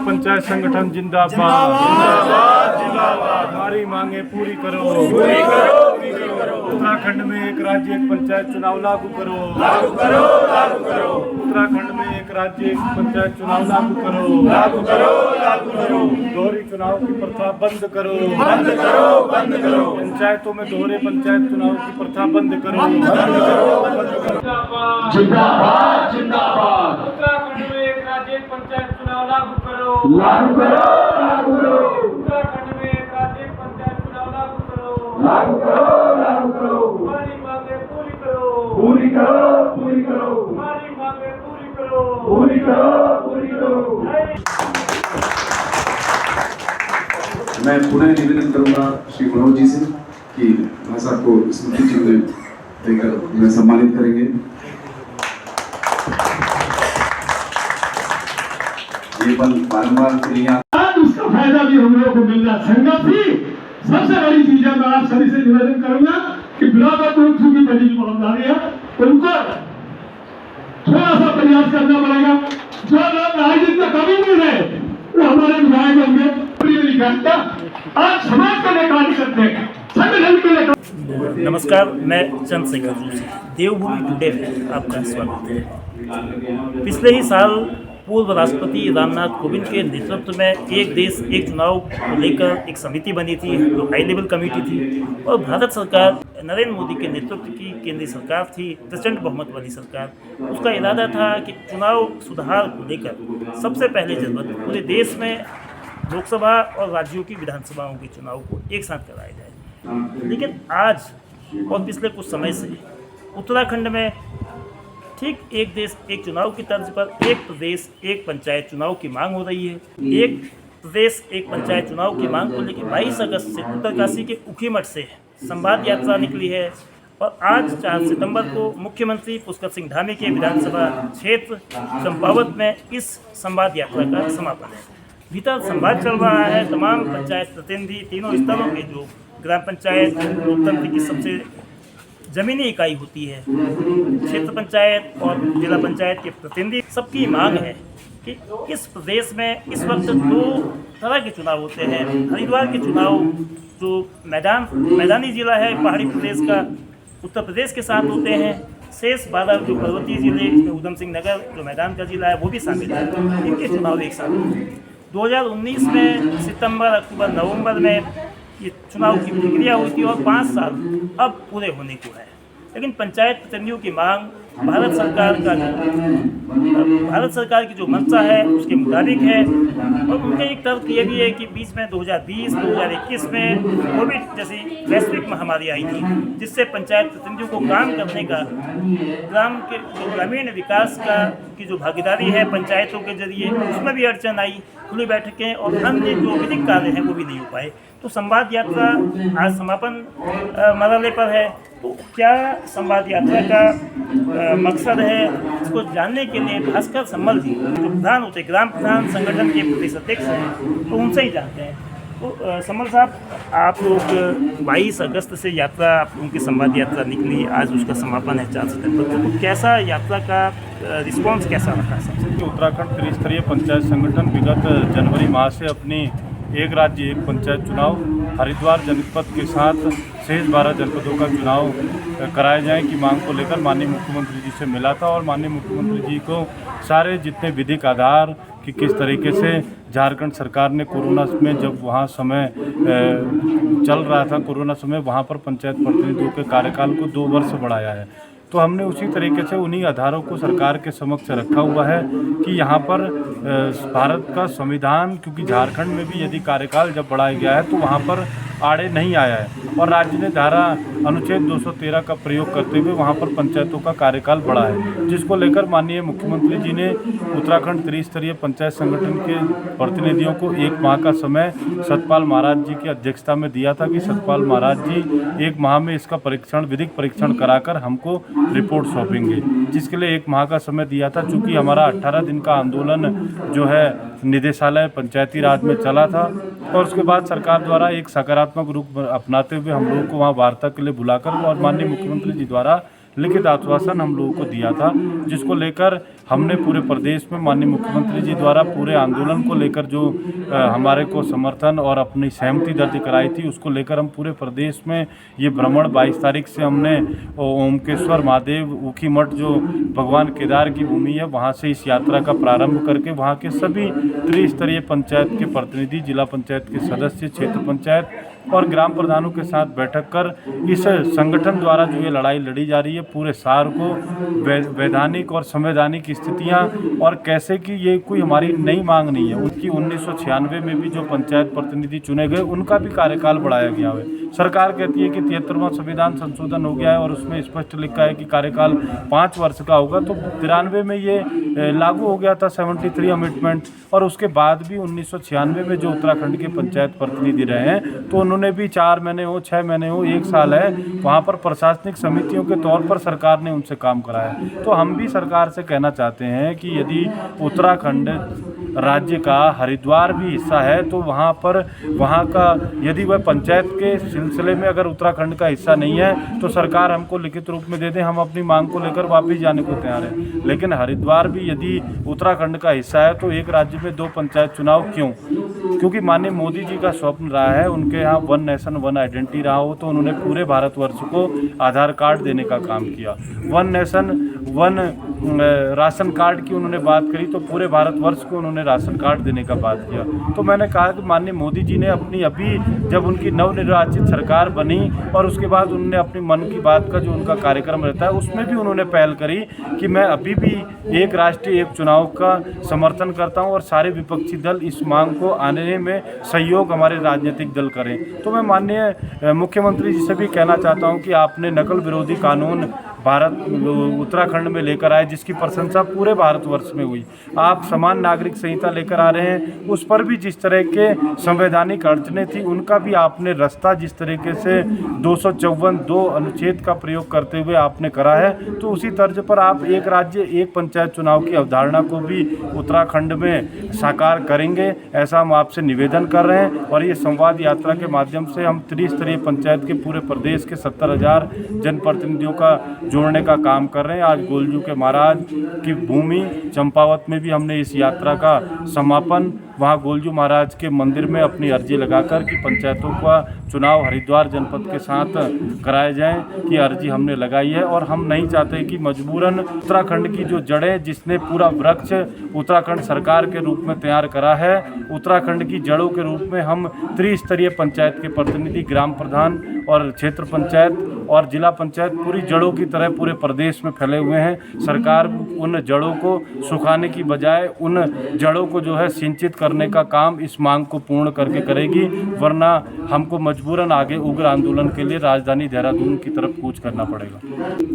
पंचायत संगठन जिंदाबाद। हमारी मांगे पूरी करो। उत्तराखंड में एक राज्य एक पंचायत चुनाव लागू करो। उत्तराखंड में एक राज्य एक पंचायत चुनाव लागू करो। दोहरी चुनाव की प्रथा बंद करो। पंचायतों में दोहरे पंचायत चुनाव की प्रथा बंद करो। जिंदाबाद जिंदाबाद। उत्तराखंड में एक राज्य एक पंचायत चुनाव लागू करो। उत्तराखंड में एक राज्य एक पंचायत चुनाव लागू करो। हमारी मांगे पूरी करो। हमारी मांगे पूरी करो। मैं पुनः निवेदन करूंगा श्री मनोज जी से कि भाई साहब को स्मृति चिन्ह देकर मैं सम्मानित करेंगे। ये पल बारंबार उसका फायदा भी हम लोगों को मिलना संगत ही सबसे बड़ी चीज है। मैं आप सभी से निवेदन करूंगा कि बिरादर की बड़ी ईमानदारी है, उनको थोड़ा सा प्रयास करना पड़ेगा। जो लोग राजनीति में कभी नहीं रहे वो हमारे विधायक होंगे। आज समाज के लिए कार्य करते हैं, संगठन के लिए। नमस्कार, मैं चंद्रशेखर जोशी, देवभूमि टुडे में आपका स्वागत है। पिछले ही साल पूर्व राष्ट्रपति रामनाथ कोविंद के नेतृत्व में एक देश एक चुनाव को लेकर एक समिति बनी थी जो हाई लेवल कमेटी थी, और भारत सरकार नरेंद्र मोदी के नेतृत्व की केंद्रीय सरकार थी, प्रचंड बहुमत वाली सरकार। उसका इरादा था कि चुनाव सुधार को लेकर सबसे पहले जरूरत पूरे देश में लोकसभा और राज्यों की विधानसभाओं के चुनाव को एक साथ कराया जाए। लेकिन आज और पिछले कुछ समय से उत्तराखंड में ठीक एक देश एक चुनाव की तर्ज पर एक प्रदेश एक पंचायत चुनाव की मांग हो रही है। एक प्रदेश एक पंचायत चुनाव की मांग को लेकर 22 अगस्त से उत्तरकाशी के ऊखीमठ से संवाद यात्रा निकली है, और आज 4 सितंबर को मुख्यमंत्री पुष्कर सिंह धामी के विधानसभा क्षेत्र चंपावत में इस संवाद यात्रा का समापन है। भीतर संवाद चल रहा है। तमाम पंचायत प्रतिनिधि तीनों स्तरों के जो ग्राम पंचायत लोकतंत्र की सबसे जमीनी इकाई होती है, क्षेत्र पंचायत और जिला पंचायत के प्रतिनिधि, सबकी मांग है कि इस प्रदेश में इस वक्त 2 तरह के चुनाव होते हैं। हरिद्वार के चुनाव जो मैदानी जिला है पहाड़ी प्रदेश का, उत्तर प्रदेश के साथ होते हैं। शेष 12 जो पर्वतीय जिले इसमें ऊधम सिंह नगर जो मैदान का जिला है वो भी शामिल है। इनके चुनाव एक साथ होते हैं। 2019 में सितंबर, अक्टूबर, नवंबर में ये चुनाव की प्रक्रिया हुई थी, और 5 साल अब पूरे होने को है। लेकिन पंचायत प्रतिनिधियों की मांग भारत सरकार की जो मंशा है उसके मुताबिक है, और उनका एक तर्क ये भी है कि बीच में 2020-2021 में कोविड जैसी वैश्विक महामारी आई थी, जिससे पंचायत प्रतिनिधियों को काम करने का, ग्राम के जो ग्रामीण विकास का की जो भागीदारी है पंचायतों के जरिए, उसमें भी अड़चन आई। खुली बैठकें और अन्य जो विधिक कार्य हैं वो भी नहीं हो पाए। तो संवाद यात्रा आज समापन मरहले पर है। तो क्या संवाद यात्रा का मकसद है, इसको जानने के लिए भास्कर सम्मल जी जो प्रधान होते ग्राम प्रधान संगठन के प्रदेश अध्यक्ष हैं, तो उनसे ही जानते हैं। तो सम्मल साहब, आप लोग 22 अगस्त से यात्रा आप लोगों की संवाद यात्रा निकली, आज उसका समापन है 4 सितंबर को, तो कैसा यात्रा का रिस्पॉन्स कैसा रहा? सबसे उत्तराखंड त्रिस्तरीय पंचायत संगठन विगत जनवरी माह से अपनी एक राज्य एक पंचायत चुनाव हरिद्वार जनपद के साथ शेष 12 जनपदों का चुनाव कराए जाए की मांग को लेकर माननीय मुख्यमंत्री जी से मिला था, और माननीय मुख्यमंत्री जी को सारे जितने विधिक आधार कि किस तरीके से झारखंड सरकार ने कोरोना में जब वहाँ समय चल रहा था, कोरोना समय वहाँ पर पंचायत प्रतिनिधियों के कार्यकाल को 2 वर्ष बढ़ाया है। तो हमने उसी तरीके से उन्हीं आधारों को सरकार के समक्ष रखा हुआ है कि यहाँ पर भारत का संविधान, क्योंकि झारखंड में भी यदि कार्यकाल जब बढ़ाया गया है तो वहाँ पर आड़े नहीं आया है, और राज्य ने धारा अनुच्छेद 213 का प्रयोग करते हुए वहाँ पर पंचायतों का कार्यकाल बढ़ा है, जिसको लेकर माननीय मुख्यमंत्री जी ने उत्तराखंड त्रिस्तरीय पंचायत संगठन के प्रतिनिधियों को 1 माह का समय सतपाल महाराज जी की अध्यक्षता में दिया था कि सतपाल महाराज जी 1 माह में इसका परीक्षण, विधिक परीक्षण कराकर हमको रिपोर्ट सौंपेंगे, जिसके लिए 1 माह का समय दिया था। चूँकि हमारा 18 दिन का आंदोलन जो है निदेशालय पंचायती राज में चला था, और उसके बाद सरकार द्वारा एक सकारात्मक रूप अपनाते हुए हम लोगों को वहाँ वार्ता के लिए बुलाकर और माननीय मुख्यमंत्री जी द्वारा लिखित आश्वासन हम लोगों को दिया था, जिसको लेकर हमने पूरे प्रदेश में माननीय मुख्यमंत्री जी द्वारा पूरे आंदोलन को लेकर जो हमारे को समर्थन और अपनी सहमति दर्ज कराई थी, उसको लेकर हम पूरे प्रदेश में ये भ्रमण 22 तारीख से हमने ओमकेश्वर महादेव ऊखी मठ जो भगवान केदार की भूमि है, वहाँ से इस यात्रा का प्रारंभ करके वहाँ के सभी त्रिस्तरीय पंचायत के प्रतिनिधि, जिला पंचायत के सदस्य, क्षेत्र पंचायत और ग्राम प्रधानों के साथ बैठक कर इस संगठन द्वारा जो ये लड़ाई लड़ी जा रही है पूरे सार को वैधानिक और संवैधानिक स्थितियां और कैसे कि ये कोई हमारी नई मांग नहीं है, उनकी 1996 में भी जो पंचायत प्रतिनिधि चुने गए उनका भी कार्यकाल बढ़ाया गया है। सरकार कहती है कि 73वां संविधान संशोधन हो गया है और उसमें स्पष्ट लिखा है कि कार्यकाल 5 वर्ष का होगा, तो 93 में ये लागू हो गया था 73 अमेंडमेंट, और उसके बाद भी 1996 में जो उत्तराखंड के पंचायत प्रतिनिधि रहे हैं तो उन्होंने भी 4 महीने हो, 6 महीने हो, 1 साल है, वहाँ पर प्रशासनिक समितियों के तौर पर सरकार ने उनसे काम कराया। तो हम भी सरकार से कहना चाहते हैं कि यदि उत्तराखंड राज्य का हरिद्वार भी हिस्सा है तो वहाँ पर वहाँ का यदि वह पंचायत के सिलसिले में अगर उत्तराखंड का हिस्सा नहीं है तो सरकार हमको लिखित रूप में दे दें, हम अपनी मांग को लेकर वापस जाने को तैयार हैं। लेकिन हरिद्वार भी यदि उत्तराखंड का हिस्सा है तो एक राज्य में 2 पंचायत चुनाव क्यों? क्योंकि माननीय मोदी जी का स्वप्न रहा है, उनके यहाँ 1 नेशन 1 आइडेंटिटी रहा हो, तो उन्होंने पूरे भारतवर्ष को आधार कार्ड देने का काम किया। 1 नेशन 1 राशन कार्ड की उन्होंने बात करी तो पूरे भारतवर्ष को उन्होंने राशन कार्ड देने का बात किया। तो मैंने कहा कि माननीय मोदी जी ने अपनी अभी जब उनकी नवनिर्वाचित सरकार बनी और उसके बाद उन्होंने अपनी मन की बात का जो उनका कार्यक्रम रहता है उसमें भी उन्होंने पहल करी कि मैं अभी भी एक राष्ट्र एक चुनाव का समर्थन करता हूं और सारे विपक्षी दल इस मांग को आने में सहयोग हमारे राजनीतिक दल करें। तो मैं माननीय मुख्यमंत्री जी से भी कहना चाहता हूं कि आपने नकल विरोधी कानून भारत उत्तराखंड में लेकर आए जिसकी प्रशंसा पूरे भारतवर्ष में हुई। आप समान नागरिक संहिता लेकर आ रहे हैं, उस पर भी जिस तरह के संवैधानिक अड़चनें थी उनका भी आपने रास्ता जिस तरीके से 254(2) अनुच्छेद का प्रयोग करते हुए आपने करा है, तो उसी तर्ज पर आप एक राज्य एक पंचायत चुनाव की अवधारणा को भी उत्तराखंड में साकार करेंगे, ऐसा हम आपसे निवेदन कर रहे हैं। और ये संवाद यात्रा के माध्यम से हम त्रिस्तरीय पंचायत के पूरे प्रदेश के 70,000 जनप्रतिनिधियों का जोड़ने का काम कर रहे हैं। आज गोलजू के महाराज की भूमि चंपावत में भी हमने इस यात्रा का समापन वहाँ गोलजू महाराज के मंदिर में अपनी अर्जी लगाकर कि पंचायतों का चुनाव हरिद्वार जनपद के साथ कराए जाएं की अर्जी हमने लगाई है। और हम नहीं चाहते कि मजबूरन उत्तराखंड की जो जड़ें जिसने पूरा वृक्ष उत्तराखंड सरकार के रूप में तैयार करा है, उत्तराखंड की जड़ों के रूप में हम त्रिस्तरीय पंचायत के प्रतिनिधि, ग्राम प्रधान और क्षेत्र पंचायत और जिला पंचायत पूरी जड़ों की तरह पूरे प्रदेश में फैले हुए हैं। सरकार उन जड़ों को सुखाने की बजाय उन जड़ों को जो है सिंचित करने का काम इस मांग को पूर्ण करके करेगी, वरना हमको मजबूरन आगे उग्र आंदोलन के लिए राजधानी देहरादून की तरफ कूच करना पड़ेगा।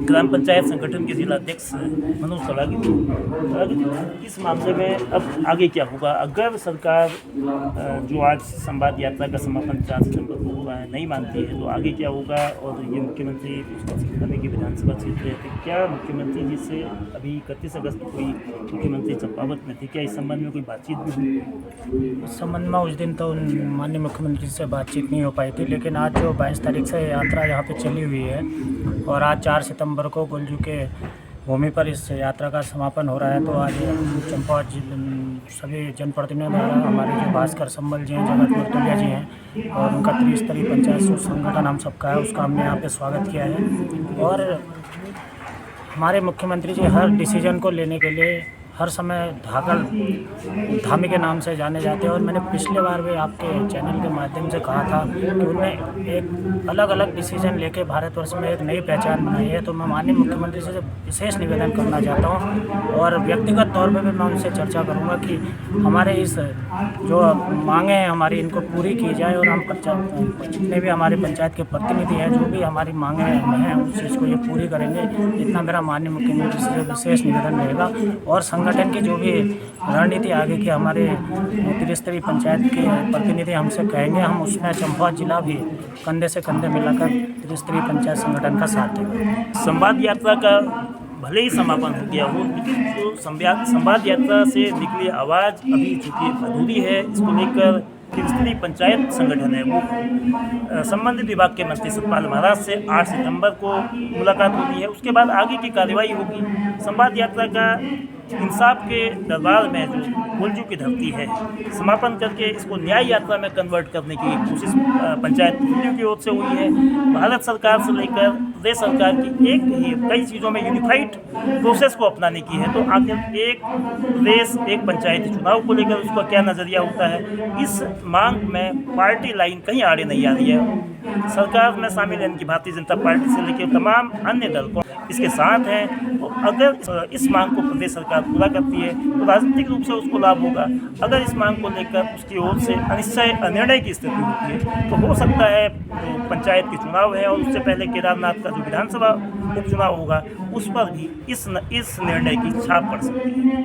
ग्राम पंचायत संगठन के जिला अध्यक्ष मनोज सलागी, इस मामले में अब आगे क्या होगा? अगर सरकार जो आज संवाद यात्रा का समापन 4 सितंबर को हो रहा है नहीं मानती है तो आगे क्या होगा? और ये मुख्यमंत्री की विधानसभा क्षेत्र है, क्या मुख्यमंत्री जी से अभी 31 अगस्त को हुई मुख्यमंत्री चंपावत में थी, क्या इस संबंध में कोई बातचीत भी हुई? इस संबंध में उस दिन तो माननीय मुख्यमंत्री से बातचीत नहीं हो पाई थी, लेकिन आज जो 22 तारीख से यात्रा यहाँ पे चली हुई है और आज 4 सितंबर को गोलजू के भूमि पर इस यात्रा का समापन हो रहा है, तो आज चंपावत सभी जनप्रतिनिधियों द्वारा हमारे जो भास्कर संबल जी हैं, जगत मुर्तुलिया जी हैं और उनका त्रिस्तरीय पंचायत संगठन हम सबका है, उसका हमने यहाँ पे स्वागत किया है। और हमारे मुख्यमंत्री जी हर डिसीजन को लेने के लिए हर समय धामी के नाम से जाने जाते हैं और मैंने पिछले बार भी आपके चैनल के माध्यम से कहा था कि उन्होंने एक अलग अलग डिसीजन लेके भारतवर्ष में एक नई पहचान बनाई है। तो मैं माननीय मुख्यमंत्री से विशेष निवेदन करना चाहता हूँ और व्यक्तिगत तौर पे भी मैं उनसे चर्चा करूँगा कि हमारे इस जो मांगे हैं हमारी इनको पूरी की जाए और हम जितने भी हमारे पंचायत के प्रतिनिधि हैं जो भी हमारी मांगे हैं उस चीज़ को ये पूरी करेंगे, इतना मेरा माननीय मुख्यमंत्री से विशेष निवेदन रहेगा। और संगठन की जो भी रणनीति आगे की हमारे त्रिस्तरीय पंचायत के प्रतिनिधि हमसे कहेंगे, हम उसमें चंपावत जिला भी कंधे से कंधे मिलाकर त्रिस्तरीय पंचायत संगठन का साथ देगा। संवाद यात्रा का भले ही समापन हो गया हो, लेकिन जो संवाद यात्रा से निकली आवाज़ अभी चूँकि अधूरी है, इसको लेकर त्रिस्तरीय पंचायत संगठन है वो संबंधित विभाग के मंत्री सतपाल महाराज से 8 सितंबर को मुलाकात होती है। उसके बाद आगे की कार्रवाई होगी। संवाद यात्रा का इंसाफ के दरबार में जो गोलजू की धरती है समापन करके इसको न्याय यात्रा में कन्वर्ट करने की कोशिश पंचायत प्रतिनिधियों की ओर से हुई है। भारत सरकार से लेकर प्रदेश सरकार की एक ही कई चीज़ों में यूनिफाइड प्रोसेस को अपनाने की है। तो आखिर एक प्रदेश एक पंचायती चुनाव को लेकर उसका क्या नज़रिया होता है, इस मांग में पार्टी लाइन कहीं आड़े नहीं आ रही है। सरकार में शामिल है इनकी भारतीय जनता पार्टी से लेकर तमाम अन्य दल को इसके साथ हैं। तो अगर इस मांग को प्रदेश सरकार पूरा करती है तो राजनीतिक रूप से उसको लाभ होगा। अगर इस मांग को लेकर उसकी ओर से अनिश्चय अनिर्णय की स्थिति होती है तो हो सकता है जो पंचायत के चुनाव है और उससे पहले केदारनाथ का जो विधानसभा उपचुनाव होगा उस पर भी इस निर्णय की छाप पड़ सकती है।